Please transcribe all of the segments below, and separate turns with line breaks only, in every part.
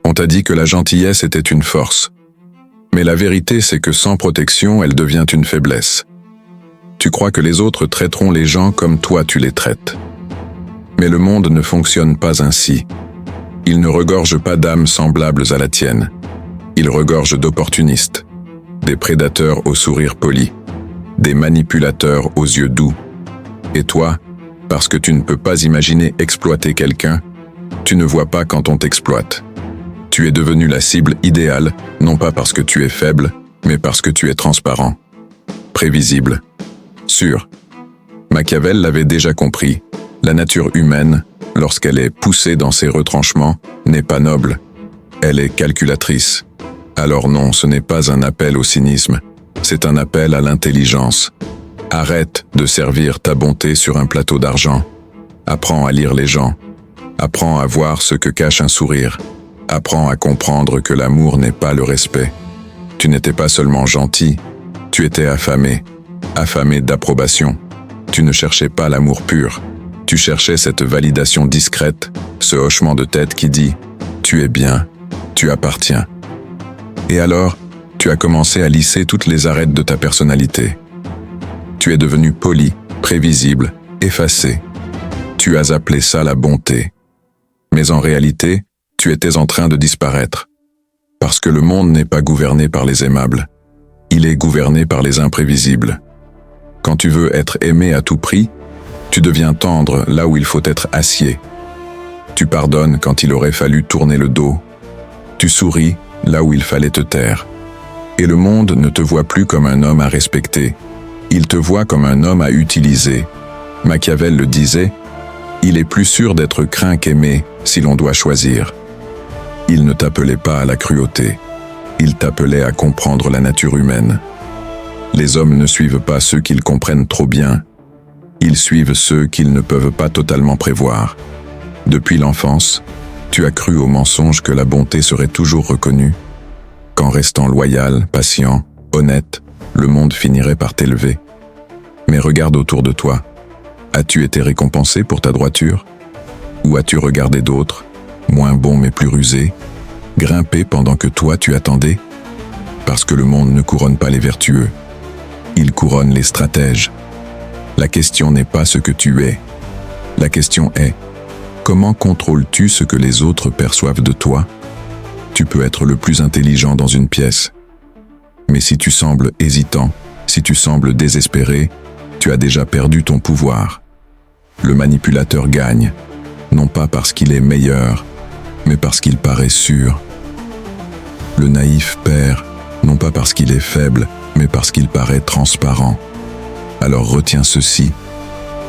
On t'a dit que la gentillesse était une force. Mais la vérité, c'est que sans protection, elle devient une faiblesse. Tu crois que les autres traiteront les gens comme toi tu les traites. Mais le monde ne fonctionne pas ainsi. Il ne regorge pas d'âmes semblables à la tienne. Il regorge d'opportunistes, des prédateurs au sourire poli, des manipulateurs aux yeux doux. Et toi, parce que tu ne peux pas imaginer exploiter quelqu'un, tu ne vois pas quand on t'exploite. Tu es devenu la cible idéale, non pas parce que tu es faible, mais parce que tu es transparent, prévisible, sûr. Machiavel l'avait déjà compris. La nature humaine, lorsqu'elle est poussée dans ses retranchements, n'est pas noble. Elle est calculatrice. Alors non, ce n'est pas un appel au cynisme, c'est un appel à l'intelligence. Arrête de servir ta bonté sur un plateau d'argent. Apprends à lire les gens. Apprends à voir ce que cache un sourire. Apprends à comprendre que l'amour n'est pas le respect. Tu n'étais pas seulement gentil, tu étais affamé d'approbation. Tu ne cherchais pas l'amour pur. Tu cherchais cette validation discrète, ce hochement de tête qui dit « Tu es bien, tu appartiens ». Et alors, tu as commencé à lisser toutes les arêtes de ta personnalité. Tu es devenu poli, prévisible, effacé. Tu as appelé ça la bonté. Mais en réalité, tu étais en train de disparaître. Parce que le monde n'est pas gouverné par les aimables. Il est gouverné par les imprévisibles. Quand tu veux être aimé à tout prix, tu deviens tendre là où il faut être acier. Tu pardonnes quand il aurait fallu tourner le dos. Tu souris là où il fallait te taire. Et le monde ne te voit plus comme un homme à respecter. Il te voit comme un homme à utiliser. Machiavel le disait, il est plus sûr d'être craint qu'aimé si l'on doit choisir. Il ne t'appelait pas à la cruauté. Il t'appelait à comprendre la nature humaine. Les hommes ne suivent pas ceux qu'ils comprennent trop bien. Ils suivent ceux qu'ils ne peuvent pas totalement prévoir. Depuis l'enfance, tu as cru au mensonge que la bonté serait toujours reconnue, qu'en restant loyal, patient, honnête, le monde finirait par t'élever. Mais regarde autour de toi. As-tu été récompensé pour ta droiture? Ou as-tu regardé d'autres, moins bons mais plus rusés, grimper pendant que toi tu attendais? Parce que le monde ne couronne pas les vertueux. Il couronne les stratèges. La question n'est pas ce que tu es. La question est, comment contrôles-tu ce que les autres perçoivent de toi? Tu peux être le plus intelligent dans une pièce. Mais si tu sembles hésitant, si tu sembles désespéré, tu as déjà perdu ton pouvoir. Le manipulateur gagne, non pas parce qu'il est meilleur, mais parce qu'il paraît sûr. Le naïf perd, non pas parce qu'il est faible, mais parce qu'il paraît transparent. Alors retiens ceci,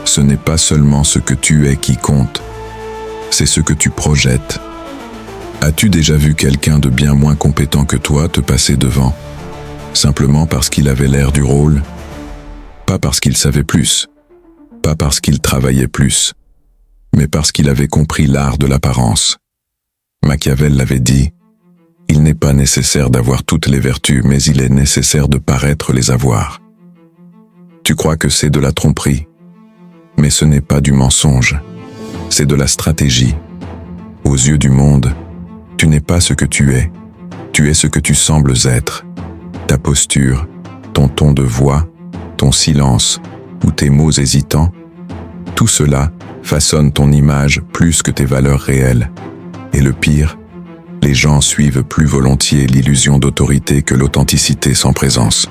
ce n'est pas seulement ce que tu es qui compte, c'est ce que tu projettes. As-tu déjà vu quelqu'un de bien moins compétent que toi te passer devant, simplement parce qu'il avait l'air du rôle? Pas parce qu'il savait plus, pas parce qu'il travaillait plus, mais parce qu'il avait compris l'art de l'apparence. Machiavel l'avait dit, il n'est pas nécessaire d'avoir toutes les vertus, mais il est nécessaire de paraître les avoir. Tu crois que c'est de la tromperie, mais ce n'est pas du mensonge, c'est de la stratégie. Aux yeux du monde, tu n'es pas ce que tu es ce que tu sembles être. Ta posture, ton ton de voix, ton silence ou tes mots hésitants, tout cela façonne ton image plus que tes valeurs réelles. Et le pire, les gens suivent plus volontiers l'illusion d'autorité que l'authenticité sans présence.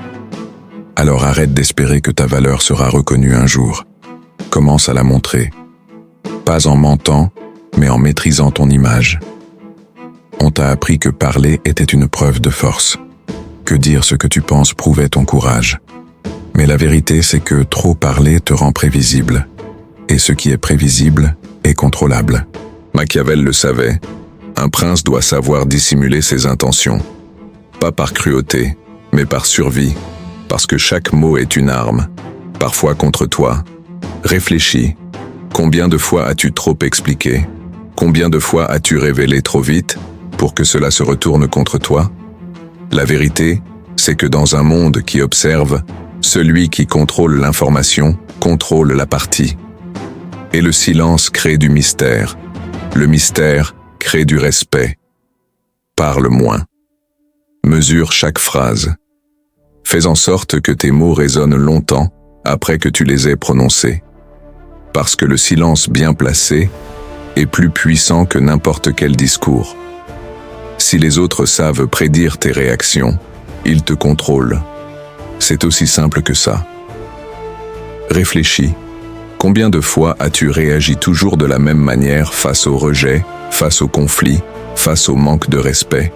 Alors arrête d'espérer que ta valeur sera reconnue un jour. Commence à la montrer. Pas en mentant, mais en maîtrisant ton image. On t'a appris que parler était une preuve de force, que dire ce que tu penses prouvait ton courage. Mais la vérité, c'est que trop parler te rend prévisible. Et ce qui est prévisible est contrôlable. Machiavel le savait. Un prince doit savoir dissimuler ses intentions. Pas par cruauté, mais par survie. Parce que chaque mot est une arme, parfois contre toi. Réfléchis. Combien de fois as-tu trop expliqué? Combien de fois as-tu révélé trop vite pour que cela se retourne contre toi? La vérité, c'est que dans un monde qui observe, celui qui contrôle l'information contrôle la partie. Et le silence crée du mystère. Le mystère crée du respect. Parle moins. Mesure chaque phrase. Fais en sorte que tes mots résonnent longtemps après que tu les aies prononcés. Parce que le silence bien placé est plus puissant que n'importe quel discours. Si les autres savent prédire tes réactions, ils te contrôlent. C'est aussi simple que ça. Réfléchis. Combien de fois as-tu réagi toujours de la même manière face au rejet, face au conflit, face au manque de respect?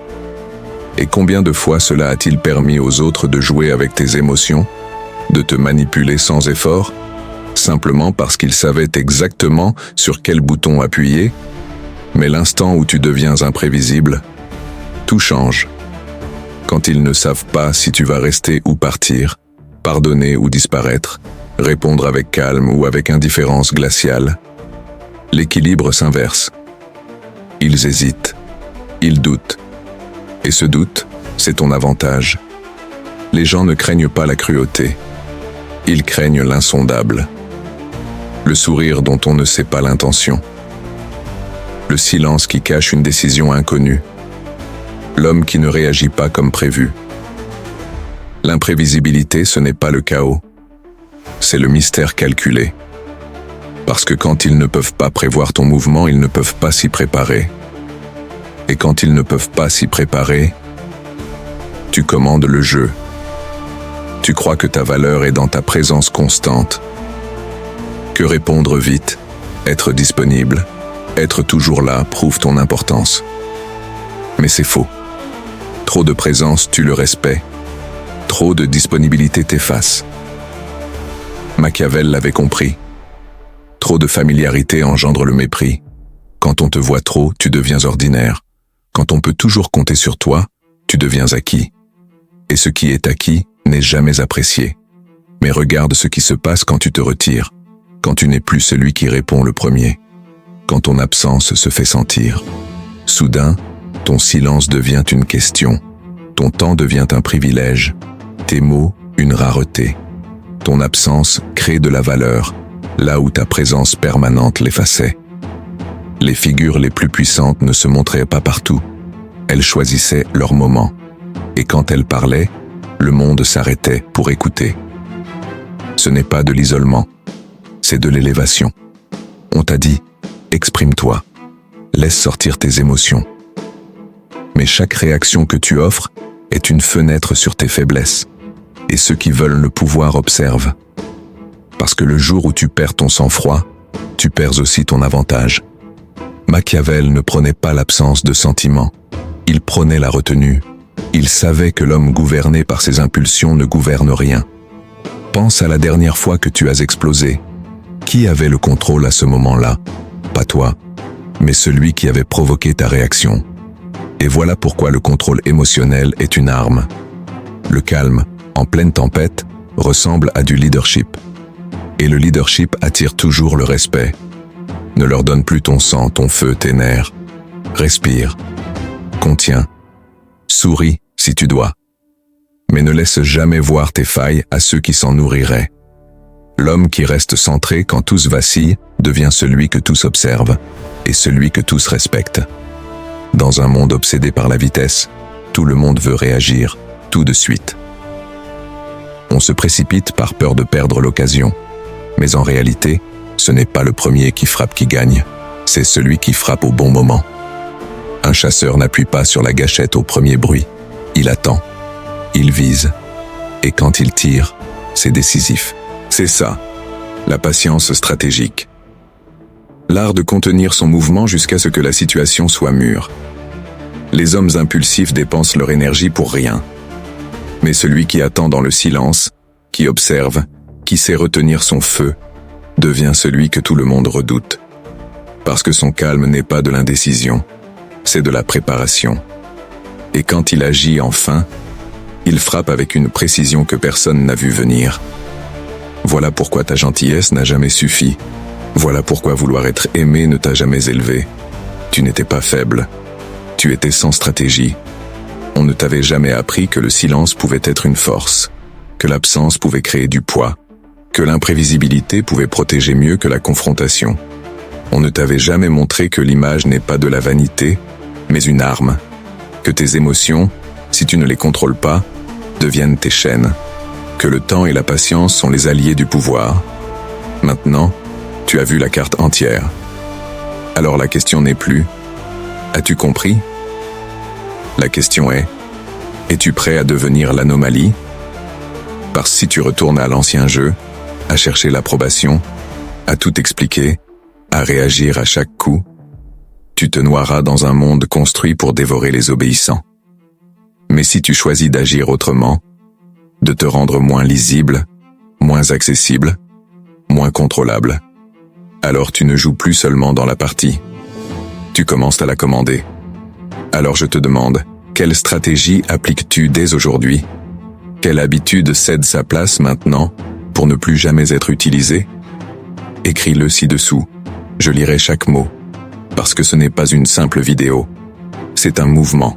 Et combien de fois cela a-t-il permis aux autres de jouer avec tes émotions, de te manipuler sans effort, simplement parce qu'ils savaient exactement sur quel bouton appuyer? Mais l'instant où tu deviens imprévisible, tout change. Quand ils ne savent pas si tu vas rester ou partir, pardonner ou disparaître, répondre avec calme ou avec indifférence glaciale, l'équilibre s'inverse. Ils hésitent, ils doutent. Et ce doute, c'est ton avantage. Les gens ne craignent pas la cruauté. Ils craignent l'insondable. Le sourire dont on ne sait pas l'intention. Le silence qui cache une décision inconnue. L'homme qui ne réagit pas comme prévu. L'imprévisibilité, ce n'est pas le chaos. C'est le mystère calculé. Parce que quand ils ne peuvent pas prévoir ton mouvement, ils ne peuvent pas s'y préparer. Et quand ils ne peuvent pas s'y préparer, tu commandes le jeu. Tu crois que ta valeur est dans ta présence constante. Que répondre vite, être disponible, être toujours là prouve ton importance. Mais c'est faux. Trop de présence tue le respect. Trop de disponibilité t'efface. Machiavel l'avait compris. Trop de familiarité engendre le mépris. Quand on te voit trop, tu deviens ordinaire. Quand on peut toujours compter sur toi, tu deviens acquis. Et ce qui est acquis n'est jamais apprécié. Mais regarde ce qui se passe quand tu te retires, quand tu n'es plus celui qui répond le premier, quand ton absence se fait sentir. Soudain, ton silence devient une question, ton temps devient un privilège, tes mots une rareté. Ton absence crée de la valeur, là où ta présence permanente l'effaçait. Les figures les plus puissantes ne se montraient pas partout. Elles choisissaient leur moment. Et quand elles parlaient, le monde s'arrêtait pour écouter. Ce n'est pas de l'isolement, c'est de l'élévation. On t'a dit, exprime-toi, laisse sortir tes émotions. Mais chaque réaction que tu offres est une fenêtre sur tes faiblesses. Et ceux qui veulent le pouvoir observent. Parce que le jour où tu perds ton sang-froid, tu perds aussi ton avantage. Machiavel ne prenait pas l'absence de sentiments, il prenait la retenue. Il savait que l'homme gouverné par ses impulsions ne gouverne rien. Pense à la dernière fois que tu as explosé. Qui avait le contrôle à ce moment-là? Pas toi, mais celui qui avait provoqué ta réaction. Et voilà pourquoi le contrôle émotionnel est une arme. Le calme, en pleine tempête, ressemble à du leadership. Et le leadership attire toujours le respect. Ne leur donne plus ton sang, ton feu, tes nerfs. Respire. Contiens. Souris si tu dois. Mais ne laisse jamais voir tes failles à ceux qui s'en nourriraient. L'homme qui reste centré quand tous vacillent devient celui que tous observent et celui que tous respectent. Dans un monde obsédé par la vitesse, tout le monde veut réagir, tout de suite. On se précipite par peur de perdre l'occasion. Mais en réalité, ce n'est pas le premier qui frappe qui gagne, c'est celui qui frappe au bon moment. Un chasseur n'appuie pas sur la gâchette au premier bruit. Il attend, il vise, et quand il tire, c'est décisif. C'est ça, la patience stratégique. L'art de contenir son mouvement jusqu'à ce que la situation soit mûre. Les hommes impulsifs dépensent leur énergie pour rien. Mais celui qui attend dans le silence, qui observe, qui sait retenir son feu, devient celui que tout le monde redoute. Parce que son calme n'est pas de l'indécision, c'est de la préparation. Et quand il agit enfin, il frappe avec une précision que personne n'a vu venir. Voilà pourquoi ta gentillesse n'a jamais suffi. Voilà pourquoi vouloir être aimé ne t'a jamais élevé. Tu n'étais pas faible. Tu étais sans stratégie. On ne t'avait jamais appris que le silence pouvait être une force, que l'absence pouvait créer du poids, que l'imprévisibilité pouvait protéger mieux que la confrontation. On ne t'avait jamais montré que l'image n'est pas de la vanité, mais une arme, Que tes émotions, si tu ne les contrôles pas, deviennent tes chaînes. Que le temps et la patience sont les alliés du pouvoir. Maintenant, tu as vu la carte entière. Alors la question n'est plus « As-tu compris ?» La question est « Es-tu prêt à devenir l'anomalie ?» Parce que si tu retournes à l'ancien jeu, à chercher l'approbation, à tout expliquer, à réagir à chaque coup, tu te noieras dans un monde construit pour dévorer les obéissants. Mais si tu choisis d'agir autrement, de te rendre moins lisible, moins accessible, moins contrôlable, alors tu ne joues plus seulement dans la partie. Tu commences à la commander. Alors je te demande, quelle stratégie appliques-tu dès aujourd'hui? Quelle habitude cède sa place maintenant pour ne plus jamais être utilisée? Écris-le ci-dessous. Je lirai chaque mot. Parce que ce n'est pas une simple vidéo. C'est un mouvement.